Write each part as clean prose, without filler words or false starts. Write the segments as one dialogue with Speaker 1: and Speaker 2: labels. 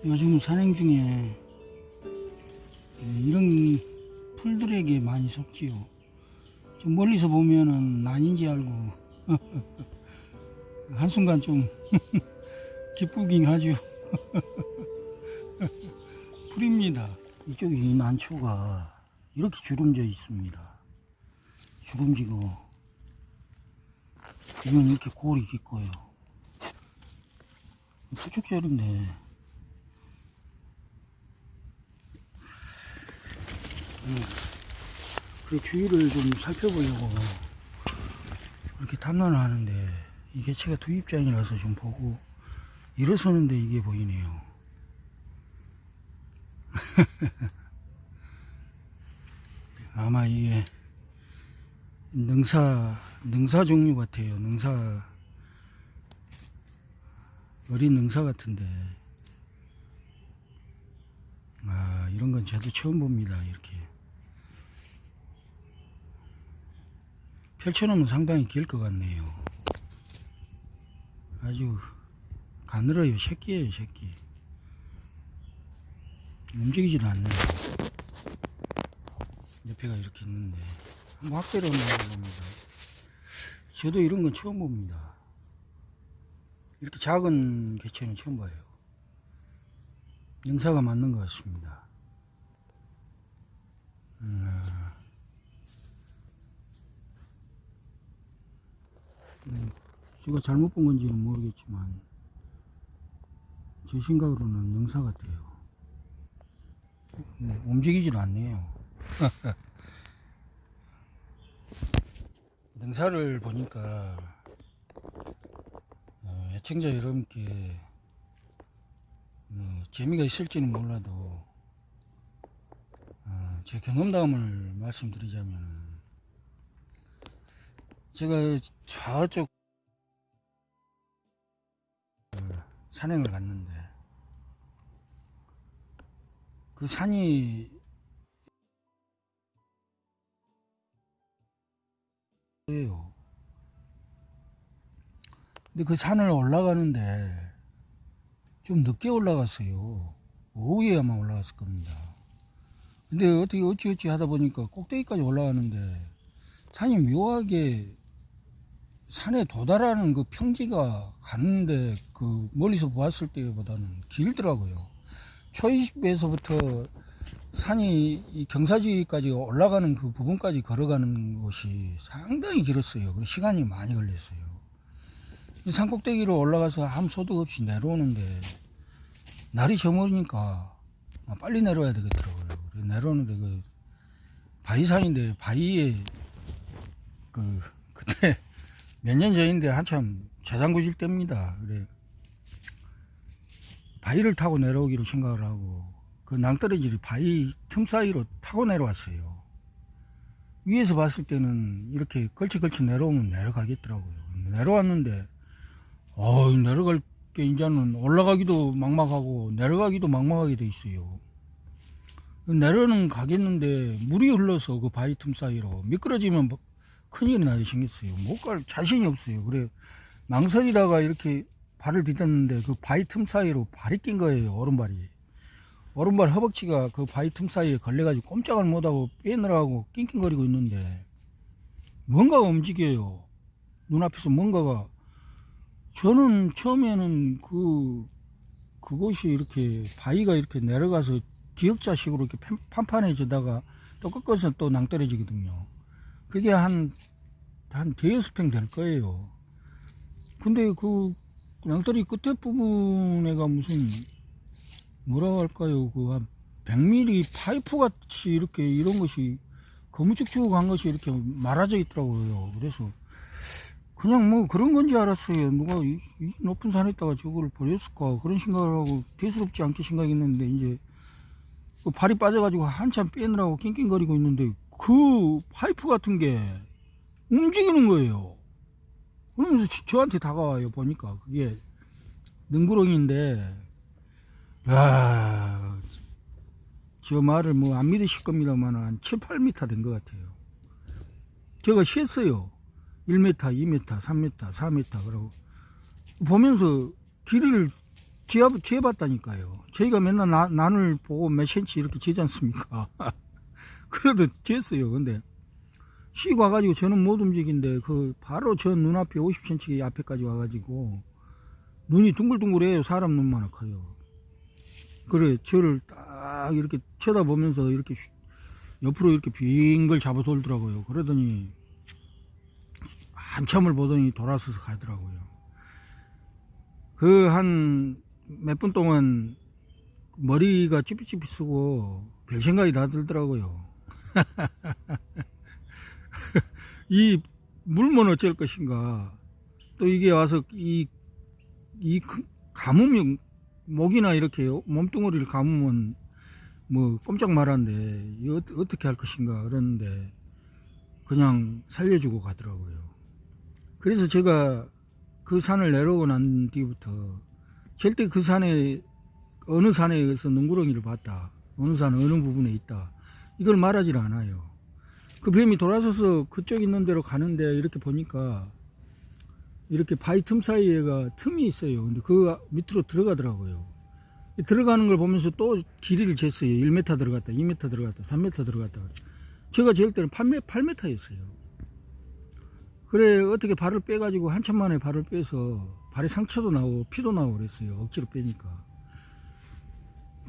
Speaker 1: 요즘 산행 중에 이런 풀들에게 많이 속지요. 좀 멀리서 보면은 난인지 알고 한순간 좀 기쁘긴 하죠. 풀입니다. 이쪽에 이 난초가 이렇게 주름져 있습니다. 주름지고 이건 이렇게 골이 깊고요. 푸쩍저른데 그래 주위를 좀 살펴보려고 이렇게 탐난을 하는데 이 개체가 투입장이라서 좀 보고 일어서는데 이게 보이네요. 아마 이게 능사 종류 같아요. 어린 능사 같은데, 이런 건 저도 처음 봅니다. 이렇게 펼쳐놓으면 상당히 길 것 같네요. 아주 가늘어요. 새끼예요, 새끼. 움직이질 않네요. 옆에가 이렇게 있는데 한번 확대로 나와봅니다. 저도 이런 건 처음 봅니다. 이렇게 작은 개체는 처음 봐요. 능사가 맞는 것 같습니다. 제가 잘못 본 건지는 모르겠지만 제 생각으로는 능사 같아요. 움직이질 않네요. 능사를 보니까 애청자 여러분께 재미가 있을지는 몰라도 제 경험담을 말씀드리자면, 제가 저쪽 산행을 갔는데 그 산이 예요. 근데 그 산을 올라가는데 좀 늦게 올라갔어요. 오후에 아마 올라갔을 겁니다. 근데 어떻게 어찌어찌 하다 보니까 꼭대기까지 올라가는데 산이 묘하게 산에 도달하는 그 평지가 가는데 그 멀리서 보았을 때보다는 길더라고요. 초이식배에서부터 산이 이 경사지까지 올라가는 그 부분까지 걸어가는 곳이 상당히 길었어요. 그리고 시간이 많이 걸렸어요. 산 꼭대기로 올라가서 아무 소득 없이 내려오는데 날이 저물으니까 빨리 내려와야 되겠더라고요. 내려오는데 그 바위산인데 바위에 그때 몇 년 전인데 한참 저장구질 때입니다. 그래 바위를 타고 내려오기로 생각을 하고 그 낭떠러지를 바위 틈 사이로 타고 내려왔어요. 위에서 봤을 때는 이렇게 걸치 내려오면 내려가겠더라고요. 내려왔는데 내려갈 게 이제는 올라가기도 막막하고 내려가기도 막막하게 돼 있어요. 내려는 가겠는데 물이 흘러서 그 바위 틈 사이로 미끄러지면 큰일이 나게 생겼어요. 못 갈 자신이 없어요. 그래 망설이다가 이렇게 발을 디뎠는데 그 바위 틈 사이로 발이 낀 거예요. 오른발 허벅지가 그 바위 틈 사이에 걸려가지고 꼼짝을 못하고 빼느라고 낑낑거리고 있는데 뭔가가 움직여요. 눈앞에서 뭔가가. 저는 처음에는 그곳이 이렇게 바위가 이렇게 내려가서 기역자식으로 이렇게 판판해지다가 또 꺾어서 또 낭떠러지거든요. 그게 한 대여섯 평 될 거예요. 근데 그 낭떠러지 끝에 부분에가 무슨 뭐라고 할까요? 그 한 100mm 파이프 같이 이렇게 이런 것이 거무쭉쭉한 것이 이렇게 말아져 있더라고요. 그래서 그냥 뭐 그런 건지 알았어요. 누가 이 높은 산에다가 저걸 버렸을까 그런 생각을 하고 대수롭지 않게 생각했는데 이제 그 발이 빠져가지고 한참 빼느라고 낑낑거리고 있는데 그 파이프 같은 게 움직이는 거예요. 그러면서 저한테 다가와요. 보니까 그게 능구렁인데, 야, 저 말을 뭐 안 믿으실 겁니다만 한 7, 8m 된 것 같아요. 제가 쉬었어요. 1m, 2m, 3m, 4m 그러고 보면서 길이를 재봤다니까요. 저희가 맨날 난을 보고 몇 센치 이렇게 재지 않습니까? 그래도 쟀어요. 근데 씩 와가지고 저는 못 움직인데 그 바로 저 눈앞에 50cm 앞에까지 와가지고 눈이 둥글둥글해요. 사람 눈만 커요. 그래 저를 딱 이렇게 쳐다보면서 이렇게 옆으로 이렇게 빙글 잡아 돌더라고요. 그러더니 한참을 보더니 돌아서서 가더라고요. 그 한 몇 분 동안 머리가 찌삐찌삐 쓰고 별 생각이 다 들더라고요. 이 물면 어쩔 것인가. 또 이게 와서 이 감으면 목이나 이렇게 몸뚱어리를 감으면 뭐 꼼짝 말한데 이거 어떻게 할 것인가 그러는데 그냥 살려주고 가더라고요. 그래서 제가 그 산을 내려오고 난 뒤부터 절대 그 산에 어느 산에서 눈구렁이를 봤다, 어느 산 어느 부분에 있다 이걸 말하지 않아요. 그 뱀이 돌아서서 그쪽 있는 데로 가는데 이렇게 보니까 이렇게 바위 틈 사이에가 틈이 있어요. 근데 그 밑으로 들어가더라고요. 들어가는 걸 보면서 또 길이를 쟀어요. 1m 들어갔다, 2m 들어갔다, 3m 들어갔다. 제가 잴 때는 8m였어요. 그래 어떻게 발을 빼가지고 한참 만에 발을 빼서 발에 상처도 나고 피도 나고 그랬어요. 억지로 빼니까.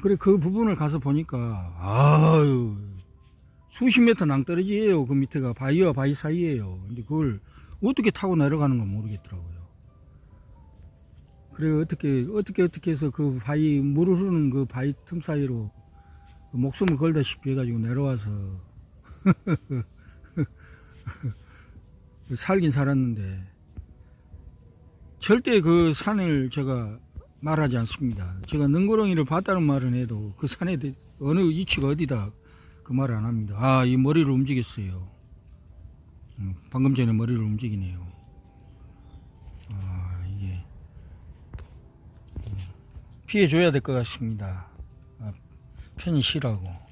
Speaker 1: 그래 그 부분을 가서 보니까 아유 수십 미터 낭떠러지예요. 그 밑에가 바위와 바위 사이에요. 근데 그걸 어떻게 타고 내려가는 건 모르겠더라고요. 그래 어떻게 해서 그 바위 물을 흐르는 그 바위 틈 사이로 그 목숨을 걸다시피 해가지고 내려와서 살긴 살았는데 절대 그 산을 제가 말하지 않습니다. 제가 능구렁이를 봤다는 말은 해도 그 산에 어느 위치가 어디다 그 말 안 합니다. 아, 이 머리를 움직였어요. 방금 전에 머리를 움직이네요. 아, 이게 피해줘야 될 것 같습니다. 아, 편히 쉬라고.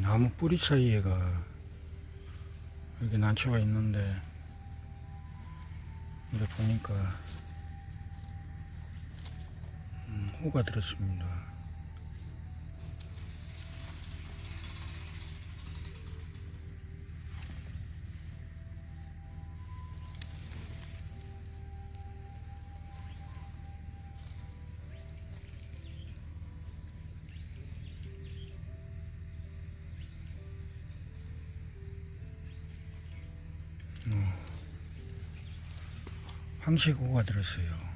Speaker 1: 나무 뿌리 사이에가 이렇게 난초가 있는데 이렇게 보니까 호가 들었습니다. 황색호가 들었어요.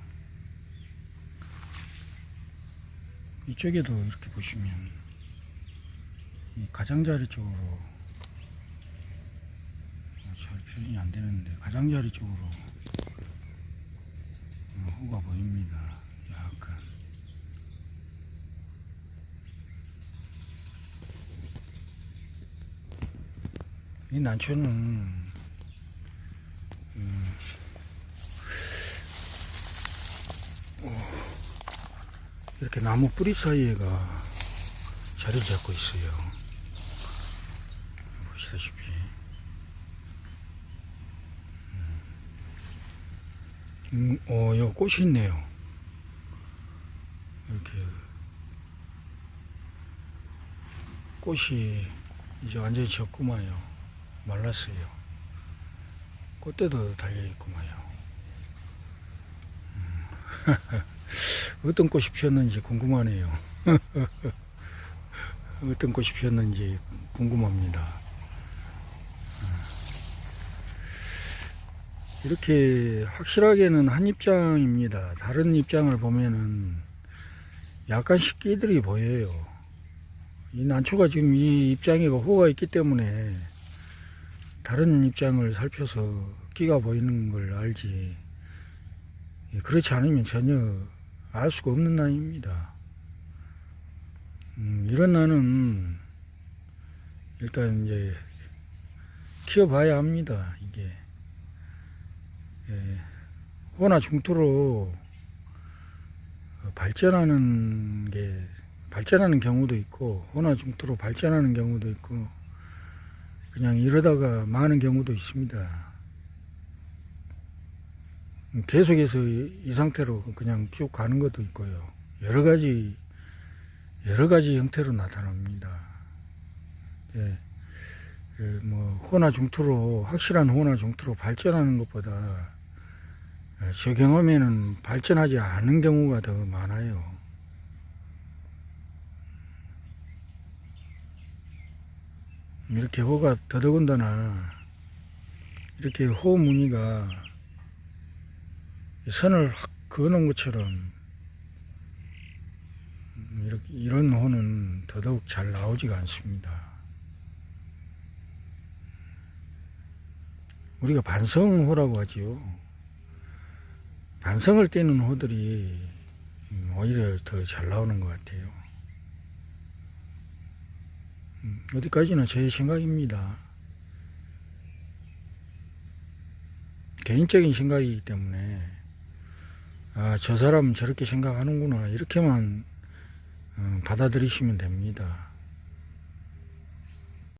Speaker 1: 이쪽에도 이렇게 보시면 이 가장자리 쪽으로 잘 표현이 안 되는데 가장자리 쪽으로 호가 보입니다. 약간 이 난초는 이렇게 나무 뿌리 사이에가 자리를 잡고 있어요. 보시다시피 여기 꽃이 있네요. 이렇게 꽃이 이제 완전히 졌구만요. 말랐어요. 꽃대도 달려있구만요. 어떤 꽃이 피었는지 궁금하네요. 어떤 꽃이 피었는지 궁금합니다. 이렇게 확실하게는 한 입장입니다. 다른 입장을 보면은 약간씩 끼들이 보여요. 이 난초가 지금 이 입장에 호가 있기 때문에 다른 입장을 살펴서 끼가 보이는 걸 알지, 그렇지 않으면 전혀 알 수가 없는 난입니다. 이런 난은 일단 이제 키워봐야 합니다. 이게 호나 중투로 발전하는 경우도 있고 호나 중투로 발전하는 경우도 있고 그냥 이러다가 마는 경우도 있습니다. 계속해서 이 상태로 그냥 쭉 가는 것도 있고요. 여러 가지 형태로 나타납니다. 예, 뭐 호나 중투로, 확실한 호나 중투로 발전하는 것보다 저 경험에는 발전하지 않은 경우가 더 많아요. 이렇게 호가 더더군다나 이렇게 호 무늬가 선을 확 그어놓은 것처럼 이런 호는 더더욱 잘 나오지가 않습니다. 우리가 반성호라고 하지요. 반성을 떼는 호들이 오히려 더 잘 나오는 것 같아요. 어디까지나 제 생각입니다. 개인적인 생각이기 때문에 저 사람은 저렇게 생각하는구나 이렇게만 받아들이시면 됩니다.